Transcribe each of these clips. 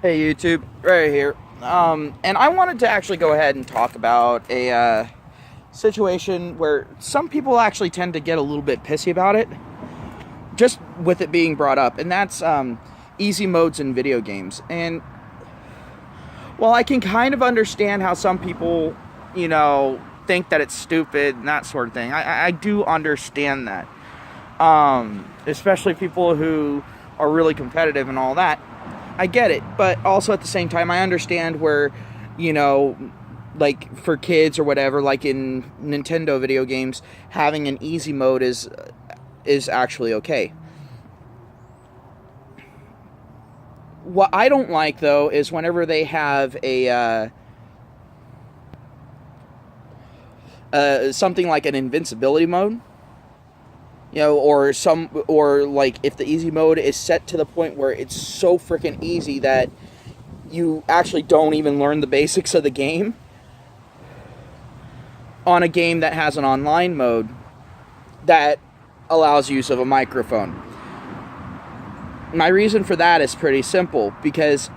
Hey YouTube, right here. And I wanted to actually go ahead and talk about a situation where some people actually tend to get a little bit pissy about it, just with it being brought up, and that's easy modes in video games. And while I can kind of understand how some people, think that it's stupid and that sort of thing, I do understand that. Especially people who are really competitive and all that. I get it, but also at the same time, I understand where, like for kids or whatever, like in Nintendo video games, having an easy mode is actually okay. What I don't like though is whenever they have a something like an invincibility mode, or like if the easy mode is set to the point where it's so freaking easy that you actually don't even learn the basics of the game on a game that has an online mode that allows use of a microphone. My reason for that is pretty simple, because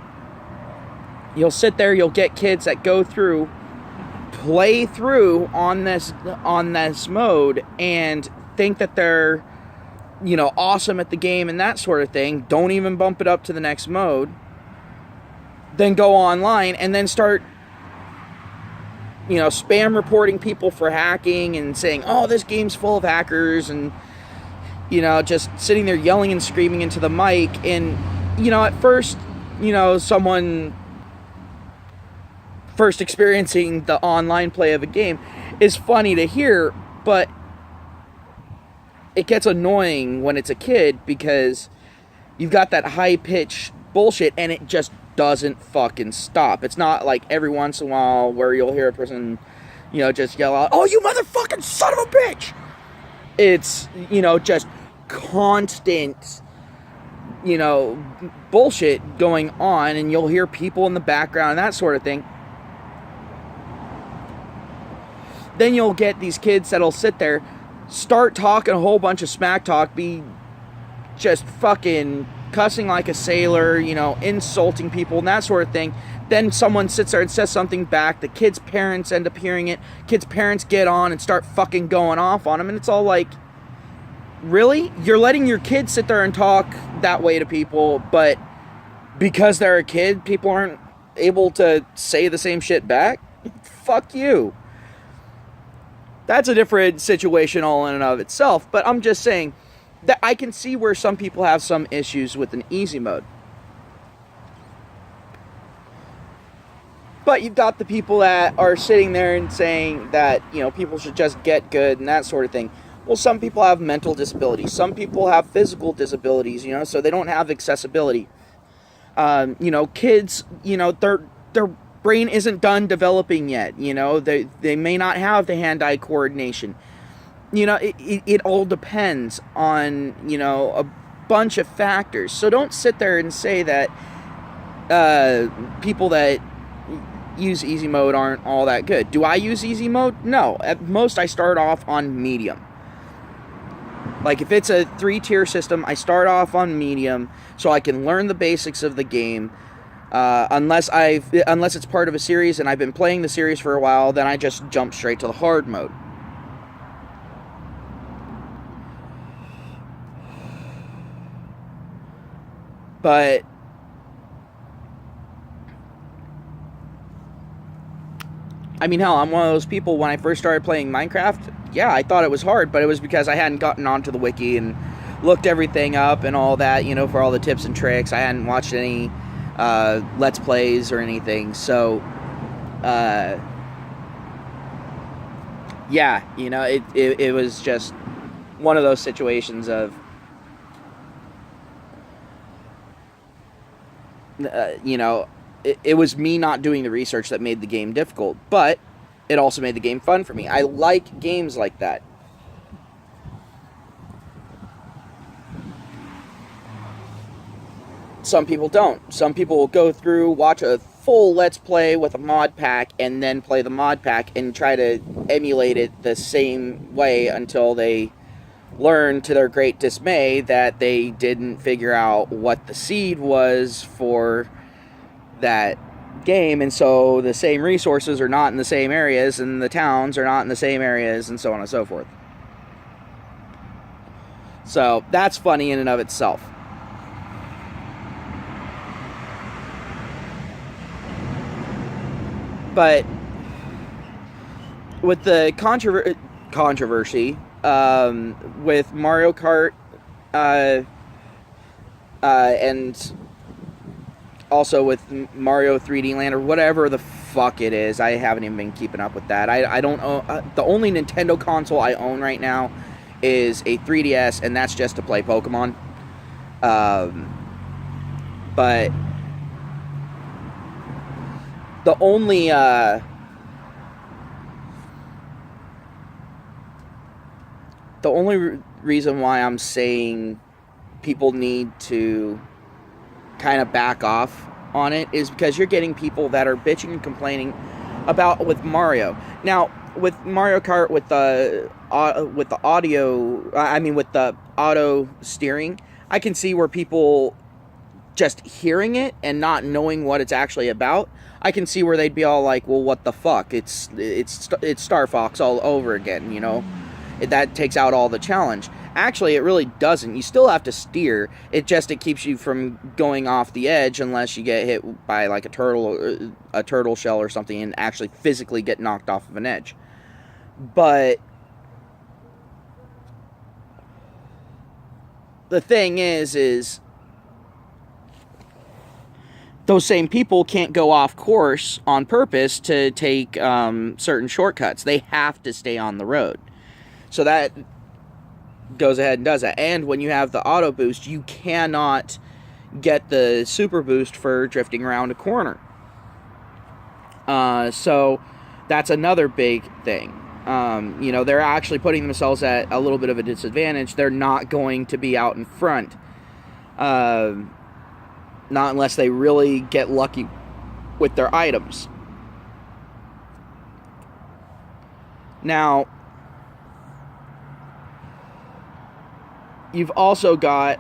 you'll sit there, you'll get kids that play through on this mode and think that they're, awesome at the game and that sort of thing, don't even bump it up to the next mode, then go online and then start, spam reporting people for hacking and saying, oh, this game's full of hackers, and, just sitting there yelling and screaming into the mic. And, at first, someone first experiencing the online play of a game is funny to hear, but it gets annoying when it's a kid, because you've got that high-pitched bullshit and it just doesn't fucking stop. It's not like every once in a while where you'll hear a person, just yell out, oh, you motherfucking son of a bitch! It's, just constant, bullshit going on, and you'll hear people in the background and that sort of thing. Then you'll get these kids that'll sit there, start talking a whole bunch of smack talk, be just fucking cussing like a sailor, insulting people and that sort of thing. Then someone sits there and says something back. The kids' parents end up hearing it. Kids' parents get on and start fucking going off on them. And it's all like, really? You're letting your kids sit there and talk that way to people, but because they're a kid, people aren't able to say the same shit back? Fuck you. That's a different situation all in and of itself, but I'm just saying that I can see where some people have some issues with an easy mode. But you've got the people that are sitting there and saying that, people should just get good and that sort of thing. Well, some people have mental disabilities. Some people have physical disabilities, so they don't have accessibility. Kids, their brain isn't done developing yet. They may not have the hand-eye coordination. It all depends on, a bunch of factors. So don't sit there and say that people that use easy mode aren't all that good. Do I use easy mode? No. At most, I start off on medium. Like, if it's a 3-tier system, I start off on medium so I can learn the basics of the game. Unless it's part of a series and I've been playing the series for a while, then I just jump straight to the hard mode. But I mean, hell, I'm one of those people, when I first started playing Minecraft, yeah, I thought it was hard, but it was because I hadn't gotten onto the wiki and looked everything up and all that, for all the tips and tricks. I hadn't watched any Let's Plays or anything, so, yeah, it was just one of those situations of, it was me not doing the research that made the game difficult, but it also made the game fun for me. I like games like that. Some people don't. Some people will go through, watch a full Let's Play with a mod pack, and then play the mod pack and try to emulate it the same way until they learn, to their great dismay, that they didn't figure out what the seed was for that game, and so the same resources are not in the same areas, and the towns are not in the same areas, and so on and so forth. So that's funny in and of itself. But with the controversy with Mario Kart and also with Mario 3D Land, or whatever the fuck it is, I haven't even been keeping up with that. I don't own... the only Nintendo console I own right now is a 3DS, and that's just to play Pokemon. But the only reason why I'm saying people need to kind of back off on it is because you're getting people that are bitching and complaining about with Mario. Now, with Mario Kart, with the auto steering, I can see where people just hearing it and not knowing what it's actually about, I can see where they'd be all like, well, what the fuck? It's Star Fox all over again, you know? That takes out all the challenge. Actually, it really doesn't. You still have to steer. It keeps you from going off the edge unless you get hit by like a turtle shell or something and actually physically get knocked off of an edge. But the thing is those same people can't go off course on purpose to take certain shortcuts. They have to stay on the road. So that goes ahead and does that. And when you have the auto boost, you cannot get the super boost for drifting around a corner. So that's another big thing. You know, they're actually putting themselves at a little bit of a disadvantage. They're not going to be out in front. Not unless they really get lucky with their items. Now, you've also got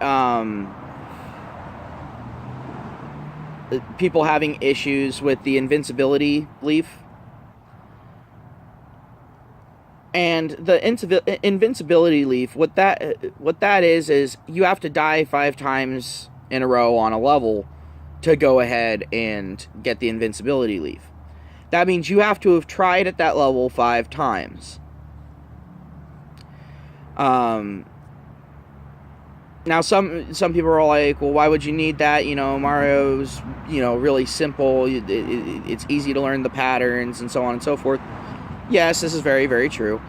people having issues with the invincibility leaf. And the invincibility leaf, what that is you have to die 5 times in a row on a level to go ahead and get the invincibility leaf. That means you have to have tried at that level 5 times. Now, some people are like, well, why would you need that? You know, Mario's, you know, really simple. It's easy to learn the patterns and so on and so forth. Yes, this is very, very true.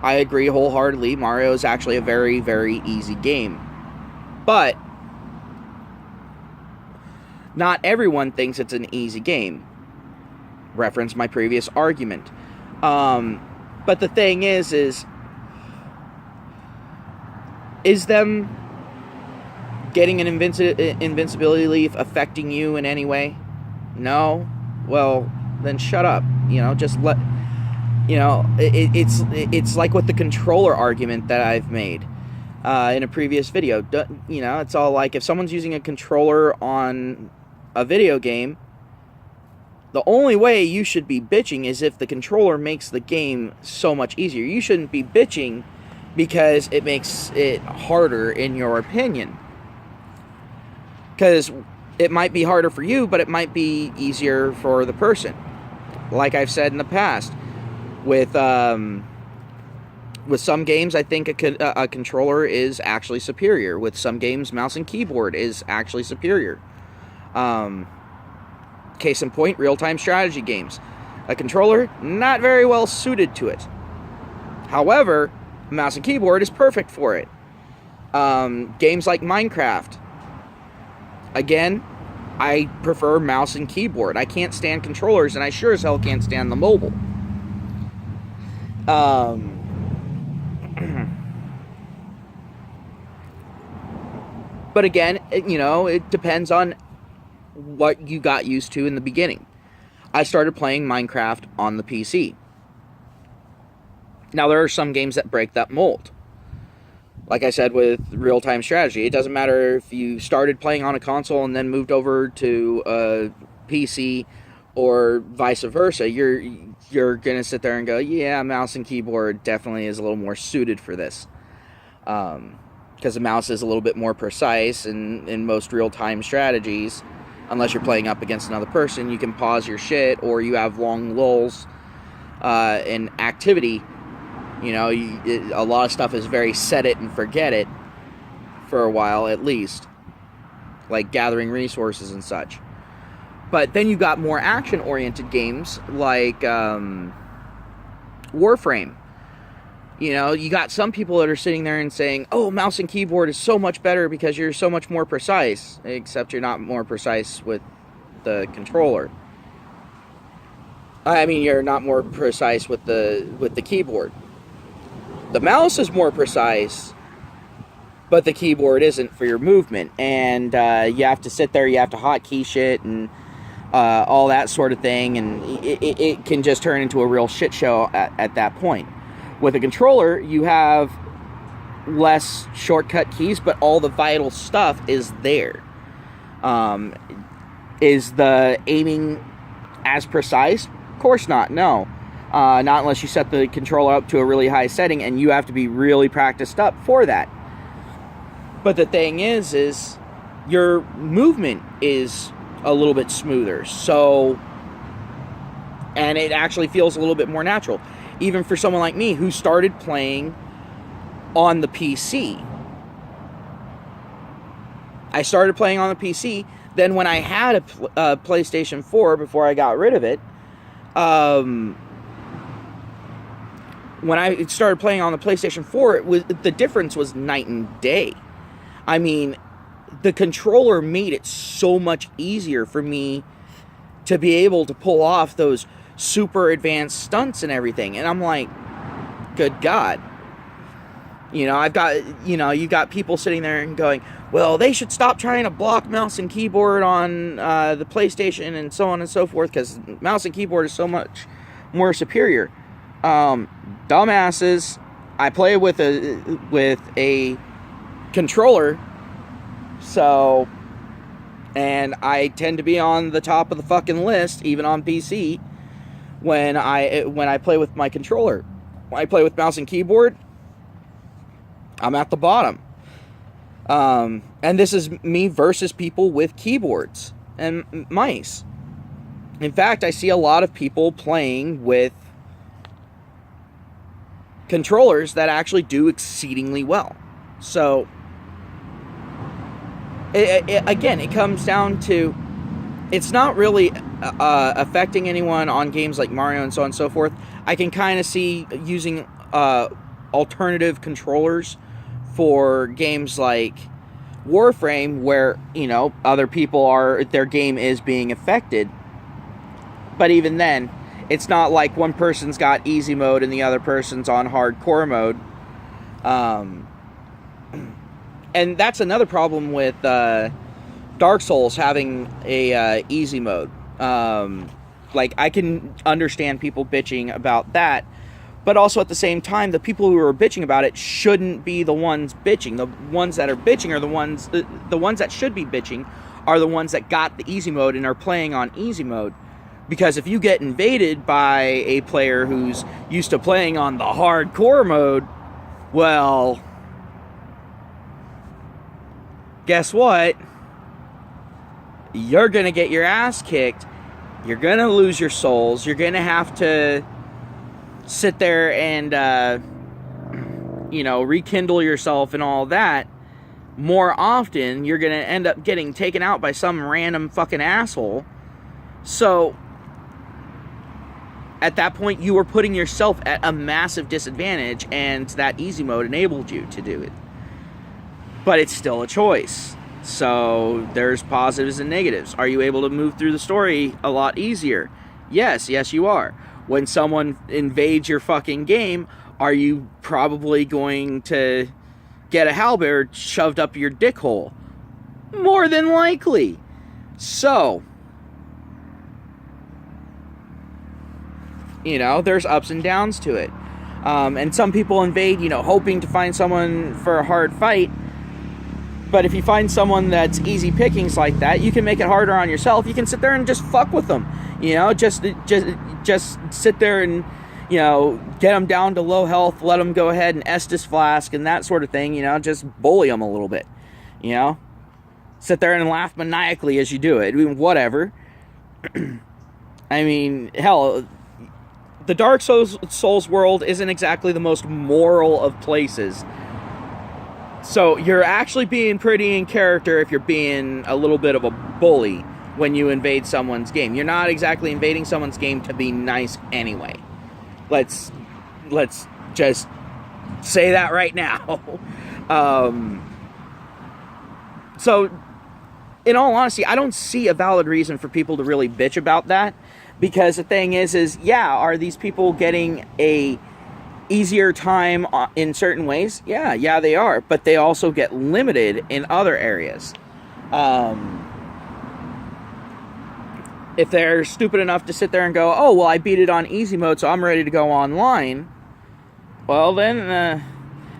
I agree wholeheartedly. Mario is actually a very, very easy game. But not everyone thinks it's an easy game. Reference my previous argument. But the thing is them getting an invincibility leaf affecting you in any way? No? Well, then shut up. You know, just let... You know, it's like with the controller argument that I've made in a previous video. You know, it's all like, if someone's using a controller on a video game, the only way you should be bitching is if the controller makes the game so much easier. You shouldn't be bitching because it makes it harder, in your opinion. Because it might be harder for you, but it might be easier for the person. Like I've said in the past, with some games, I think a controller is actually superior. With some games, mouse and keyboard is actually superior. Case in point, real-time strategy games. A controller, not very well suited to it. However, mouse and keyboard is perfect for it. Games like Minecraft. Again, I prefer mouse and keyboard. I can't stand controllers, and I sure as hell can't stand the mobile. But again, you know, it depends on what you got used to in the beginning. I started playing Minecraft on the PC. Now, there are some games that break that mold. Like I said with real-time strategy, it doesn't matter if you started playing on a console and then moved over to PC, or vice versa, you're gonna sit there and go, yeah, mouse and keyboard definitely is a little more suited for this, because the mouse is a little bit more precise, and in most real-time strategies, unless you're playing up against another person, you can pause your shit, or you have long lulls in activity. You know, a lot of stuff is very set it and forget it for a while at least, like gathering resources and such. But then you got more action-oriented games like Warframe. You know, you got some people that are sitting there and saying, oh, mouse and keyboard is so much better because you're so much more precise. Except you're not more precise with the controller. I mean, you're not more precise with the keyboard. The mouse is more precise, but the keyboard isn't for your movement. And you have to sit there, you have to hotkey shit and all that sort of thing. And it can just turn into a real shit show at that point. With a controller, you have less shortcut keys, but all the vital stuff is there. Is the aiming as precise? Of course not, no. Not unless you set the controller up to a really high setting, and you have to be really practiced up for that. But the thing is your movement is a little bit smoother, so, and it actually feels a little bit more natural. Even for someone like me who started playing on the PC. I started playing on the PC. Then when I had a PlayStation 4 before I got rid of it, when I started playing on the PlayStation 4, the difference was night and day. I mean, the controller made it so much easier for me to be able to pull off those super advanced stunts and everything. And I'm like, good God. You know, you've got people sitting there and going, well, they should stop trying to block mouse and keyboard on the PlayStation and so on and so forth, because mouse and keyboard is so much more superior. Dumbasses. I play with a controller, so, and I tend to be on the top of the fucking list, even on PC, when I play with my controller. When I play with mouse and keyboard, I'm at the bottom. And this is me versus people with keyboards and mice. In fact, I see a lot of people playing with controllers that actually do exceedingly well. So, again, it comes down to, it's not really affecting anyone on games like Mario and so on and so forth. I can kind of see using alternative controllers for games like Warframe, where, you know, other people their game is being affected. But even then, it's not like one person's got easy mode and the other person's on hardcore mode. And that's another problem with Dark Souls having a easy mode. Like, I can understand people bitching about that, but also at the same time, the people who are bitching about it shouldn't be the ones bitching. The ones that are bitching are the ones that should be bitching are the ones that got the easy mode and are playing on easy mode. Because if you get invaded by a player who's used to playing on the hardcore mode, well, guess what? You're going to get your ass kicked. You're going to lose your souls. You're going to have to sit there and, rekindle yourself and all that. More often, you're going to end up getting taken out by some random fucking asshole. So, at that point, you were putting yourself at a massive disadvantage, and that easy mode enabled you to do it. But it's still a choice. So, there's positives and negatives. Are you able to move through the story a lot easier? Yes, you are. When someone invades your fucking game, are you probably going to get a halberd shoved up your dick hole? More than likely. So, there's ups and downs to it. And some people invade, hoping to find someone for a hard fight. But if you find someone that's easy pickings like that, you can make it harder on yourself. You can sit there and just fuck with them, just sit there and, get them down to low health, let them go ahead and Estus flask and that sort of thing, just bully them a little bit, sit there and laugh maniacally as you do it. I mean, whatever. I mean, hell, the Dark Souls world isn't exactly the most moral of places. So you're actually being pretty in character if you're being a little bit of a bully when you invade someone's game. You're not exactly invading someone's game to be nice anyway. Let's just say that right now. So, in all honesty, I don't see a valid reason for people to really bitch about that. Because the thing is, are these people getting a easier time in certain ways? Yeah, they are. But they also get limited in other areas. If they're stupid enough to sit there and go, oh, well, I beat it on easy mode, so I'm ready to go online. Well, then,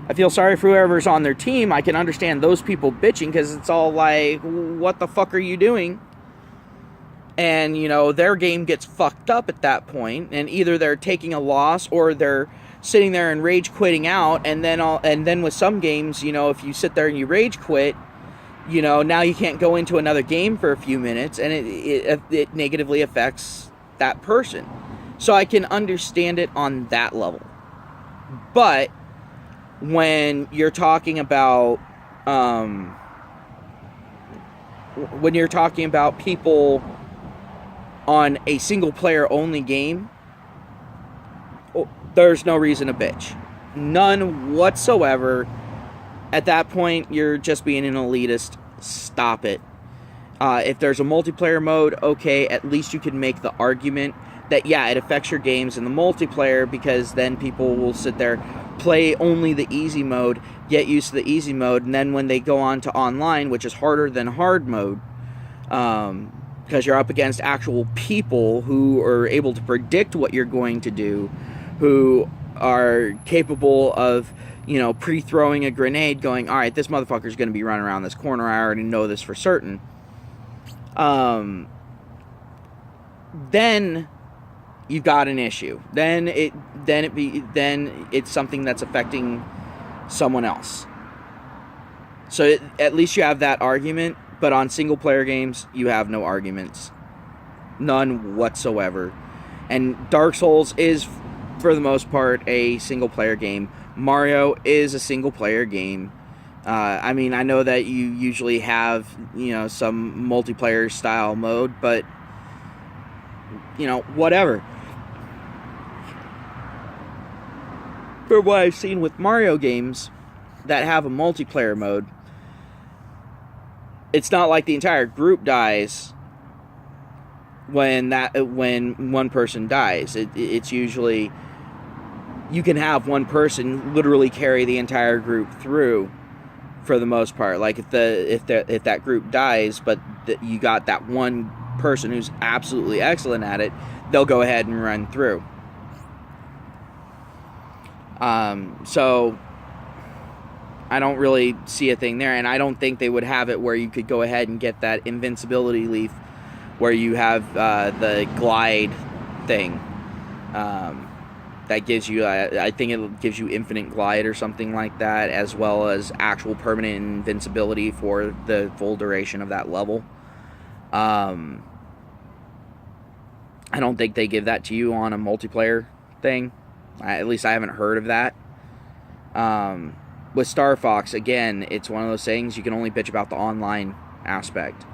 I feel sorry for whoever's on their team. I can understand those people bitching, because it's all like, what the fuck are you doing? And, their game gets fucked up at that point, and either they're taking a loss or they're sitting there and rage quitting out, and then with some games, if you sit there and you rage quit, now you can't go into another game for a few minutes, and it negatively affects that person. So I can understand it on that level. But when you're talking about people on a single player only game, there's no reason to bitch. None whatsoever. At that point, you're just being an elitist. Stop it. If there's a multiplayer mode, okay, at least you can make the argument that, it affects your games in the multiplayer, because then people will sit there, play only the easy mode, get used to the easy mode, and then when they go on to online, which is harder than hard mode, because you're up against actual people who are able to predict what you're going to do, who are capable of, pre-throwing a grenade, going, all right, this motherfucker's going to be running around this corner, I already know this for certain. Then you've got an issue. Then it's something that's affecting someone else. So at least you have that argument. But on single player games, you have no arguments. None whatsoever. And Dark Souls is, for the most part, a single player game. Mario is a single player game. I know that you usually have, some multiplayer style mode, but, whatever. For what I've seen with Mario games that have a multiplayer mode, it's not like the entire group dies when one person dies. It's usually, you can have one person literally carry the entire group through, for the most part. Like if that group dies, but you got that one person who's absolutely excellent at it, they'll go ahead and run through. So I don't really see a thing there, and I don't think they would have it where you could go ahead and get that invincibility leaf where you have the glide thing. That gives you, I think it gives you infinite glide or something like that, as well as actual permanent invincibility for the full duration of that level. I don't think they give that to you on a multiplayer thing. At least I haven't heard of that. With Star Fox, again, it's one of those things you can only bitch about the online aspect.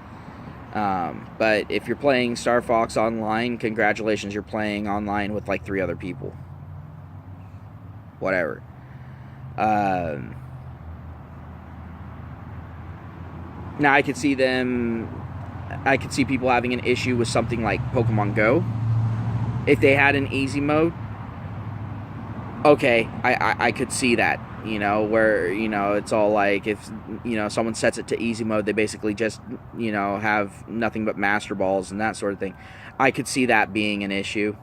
But if you're playing Star Fox online, congratulations, you're playing online with like 3 other people. Whatever. Now I could see people having an issue with something like Pokemon Go. If they had an easy mode, okay, I could see that, where, it's all like, if, someone sets it to easy mode, they basically just, have nothing but Master Balls and that sort of thing. I could see that being an issue.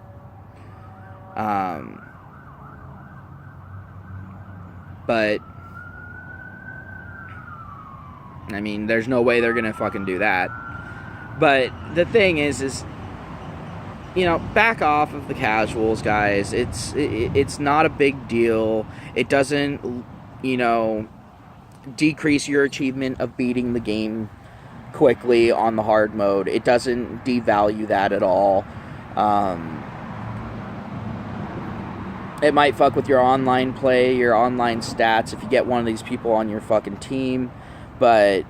But I mean, there's no way they're gonna fucking do that. But the thing is, you know, back off of the casuals, guys. It's not a big deal. It doesn't, you know, decrease your achievement of beating the game quickly on the hard mode. It doesn't devalue that at all. It might fuck with your online play, your online stats if you get one of these people on your fucking team. But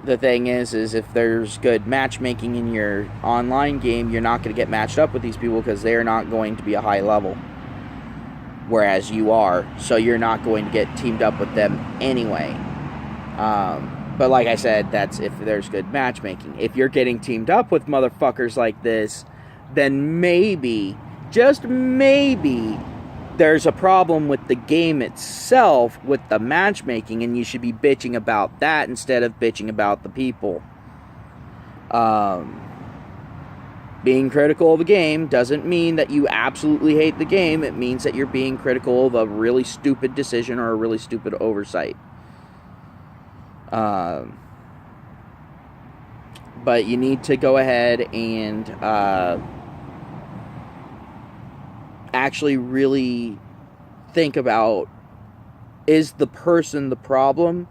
the thing is if there's good matchmaking in your online game, you're not going to get matched up with these people because they're not going to be a high level. Whereas you are. So you're not going to get teamed up with them anyway. But like I said, that's if there's good matchmaking. If you're getting teamed up with motherfuckers like this, then maybe, just maybe, there's a problem with the game itself, with the matchmaking, and you should be bitching about that instead of bitching about the people. Being critical of a game doesn't mean that you absolutely hate the game. It means that you're being critical of a really stupid decision or a really stupid oversight. But you need to go ahead and actually really think about, is the person the problem,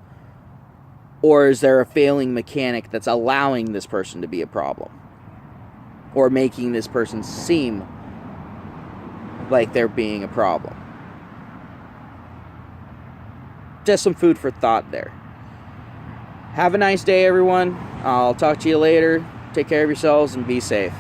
or is there a failing mechanic that's allowing this person to be a problem, or making this person seem like they're being a problem. Just some food for thought there. Have a nice day, everyone. I'll talk to you later. Take care of yourselves and be safe.